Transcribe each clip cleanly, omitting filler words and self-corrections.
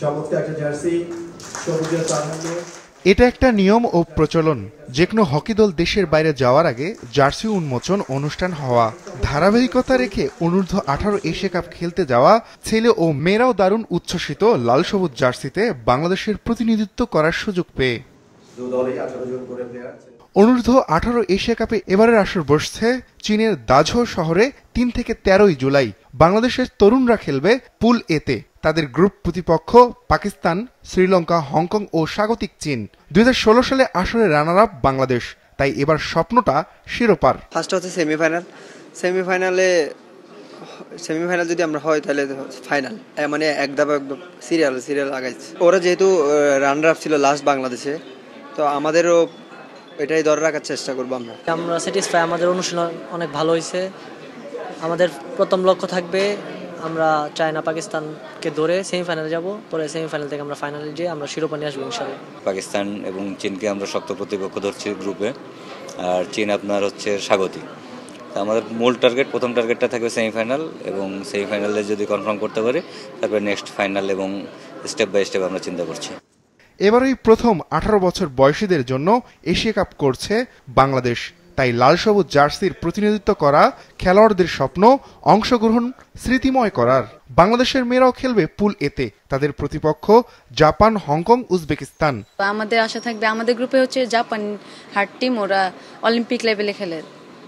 চমৎকার একটা জার্সি, সবুজের প্রাধান্য। এটা একটা নিয়ম ও প্রচলন, যে কোনো হকি দল দেশের বাইরে যাওয়ার আগে জার্সি উন্মোচন অনুষ্ঠান হওয়া। ধারাবাহিকতা রেখে অনূর্ধ্ব 18 এশিয়া কাপ খেলতে যাওয়া ছেলে ও মেয়েরাও দারুণ উচ্ছ্বসিত লাল সবুজ জার্সিতে বাংলাদেশের প্রতিনিধিত্ব করার সুযোগ পেয়ে। অনূর্ধ্ব 18 এশিয়া কাপে এবারের আসর বসছে চীনের দাঝো শহরে 3 থেকে 13 জুলাই। বাংলাদেশের তরুণরা খেলবে পুল এতে। তাদের গ্রুপ প্রতিপক্ষ পাকিস্তান, শ্রীলঙ্কা, হংকং ও স্বাগতিক চীন। 2016 সালে আসরে রানার আপ বাংলাদেশ, তাই এবার স্বপ্নটা শিরোপার। ফার্স্ট হচ্ছে সেমিফাইনাল যদি আমরা হয় তাহলে ফাইনাল, মানে এক ধাপ সিরিয়াল আগাইছে। ওরা যেহেতু রানার আপ ছিল লাস্ট বাংলাদেশে, তো আমাদেরও এটাই ধরে রাখার চেষ্টা করবো। আমরা স্যাটিসফাই, আমাদের অনুশীলন অনেক ভালো হয়েছে। আমাদের প্রথম লক্ষ্য থাকবে আমরা চায়না পাকিস্তানকে ধরে সেমিফাইনালে যাব, পরে সেমিফাইনাল থেকে আমরা ফাইনালে যেয়ে আমরা শিরোপা নিয়ে আসবো ইনশাআল্লাহ। পাকিস্তান এবং চীনকে আমরা শক্ত প্রতিপক্ষ ধরছি গ্রুপে, আর চীন আপনার হচ্ছে স্বাগতিক। আমাদের মূল টার্গেট, প্রথম টার্গেটটা থাকবে সেমিফাইনাল, এবং সেমিফাইনালে যদি কনফার্ম করতে পারি তারপরে নেক্সট ফাইনাল, এবং স্টেপ বাই স্টেপ আমরা চিন্তা করছি। এবারই প্রথম 18 বছর বয়সীদের জন্য এশিয়া কাপ করছে বাংলাদেশ, তাই লাল সবুজ জার্সির প্রতিনিধিত্ব করা খেলোয়াড়দের স্বপ্ন অংশগ্রহণ স্মৃতিময় করার। বাংলাদেশের মেয়েরাও খেলবে পুল এতে। তাদের প্রতিপক্ষ জাপান, হংকং, উজবেকিস্তান। আমাদের আশা থাকবে, আমাদের গ্রুপে হচ্ছে জাপান হার্ড টিম, ওরা অলিম্পিক লেভেলে খেলে,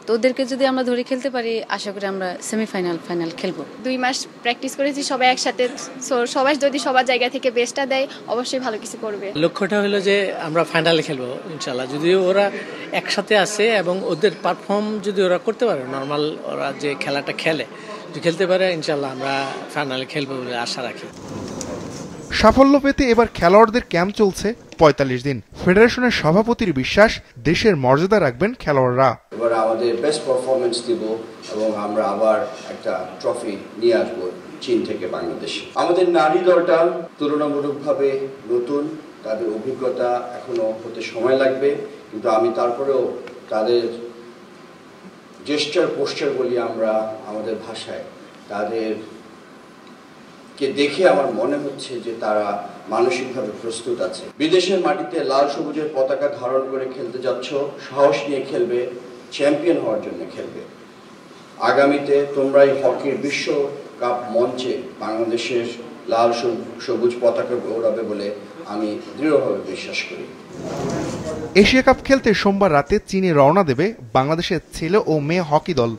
তো ওদেরকে যদি আমরা ধরে খেলতে পারি আশা করি আমরা ফাইনাল খেলবো। 2 মাস প্র্যাকটিস করেছি সবাই একসাথে, সবাই যদি সবার জায়গা থেকে বেস্টটা দেয় অবশ্যই ভালো কিছু করবে। লক্ষ্যটা হলো যে আমরা ফাইনালে খেলবো ইনশাআল্লাহ। যদিও ওরা একসাথে আছে এবং ওদের পারফর্ম যদি ওরা করতে পারে, নর্মাল ওরা যে খেলাটা খেলতে পারে, ইনশাআল্লাহ আমরা ফাইনালে খেলবো বলে আশা রাখি। সাফল্য পেতে এবার খেলোয়াড়দের ক্যাম্প চলছে 45 দিন। ফেডারেশনের সভাপতির বিশ্বাস, দেশের মর্যাদা রাখবেন খেলোয়াড়রা। এবার আমাদের বেস্ট পারফরমেন্স দিব এবং আমরা আবার একটা ট্রফি নিয়ে আসবো চীন থেকে বাংলাদেশে। আমাদের নারী দলটা তুলনামূলকভাবে নতুন, তাদের অভিজ্ঞতা এখনো হতে সময় লাগবে, কিন্তু আমি তারপরেও তাদের পোস্টার বলি আমরা আমাদের ভাষায়, তাদেরকে দেখে আমার মনে হচ্ছে যে তারা মানসিকভাবে প্রস্তুত আছে। বিদেশের মাটিতে লাল সবুজের পতাকা ধারণ করে খেলতে যাচ্ছ, সাহস নিয়ে খেলবে, চ্যাম্পিয়ন হওয়ার জন্য খেলবে। আগামীতে তোমরাই হকির বিশ্বকাপ মঞ্চে বাংলাদেশের লাল সবুজ পতাকা গৌরবে বলে আমি দৃঢ়ভাবে বিশ্বাস করি। এশিয়া কাপ খেলতে সোমবার রাতে চীনে রওনা দেবে বাংলাদেশের ছেলে ও মেয়ে হকি দল।